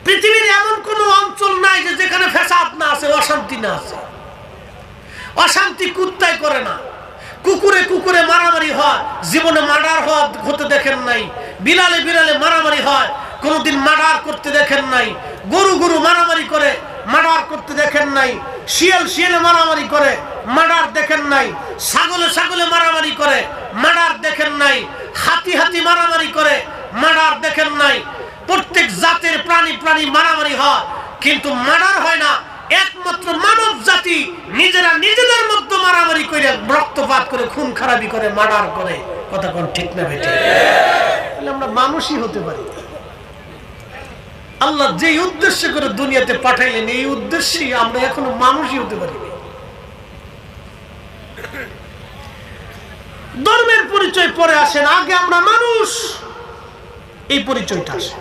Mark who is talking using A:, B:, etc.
A: পৃথিবীর এমন কোন অঞ্চল নাই যে যেখানে ফ্যাসাদ না আছে, অশান্তি না আছে। অশান্তি কুত্তায় করে না, কুকুরে কুকুরে মারামারি হয়, জীবনে মার্ডার হতে দেখেন নাই। বিড়ালে বিড়ালে মারামারি হয়, কোনোদিন মার্ডার করতে দেখেন নাই। গরু গরু মারামারি করে, মার্ডার করতে দেখেন নাই। শিয়াল শিয়ালে মারামারি করে, মার্ডার দেখেন নাই। ছাগলে ছাগলে মারামারি করে, মার্ডার দেখেন নাই। হাতি হাতি মারামারি করে, মার্ডার দেখেন নাই। প্রত্যেক জাতের প্রাণী প্রাণী মারামারি হয়, কিন্তু মার্ডার হয় না। একমাত্র মানব জাতি নিজেরা নিজেদের মধ্যে মারামারি করে, রক্তপাত করে, খুন খারাপি করে, মার্ডার করে। কথা কোন ঠিক না বেঠিক? তাহলে আমরা মানুষই হতে পারি। আল্লাহ যে উদ্দেশ্য করে দুনিয়াতে পাঠাইলেন, এই উদ্দেশ্যেই আমরা এখনো মানুষই হতে পারি। ধর্মের পরিচয় পরে আসেন, আগে আমরা মানুষ, এই পরিচয়টা আসে।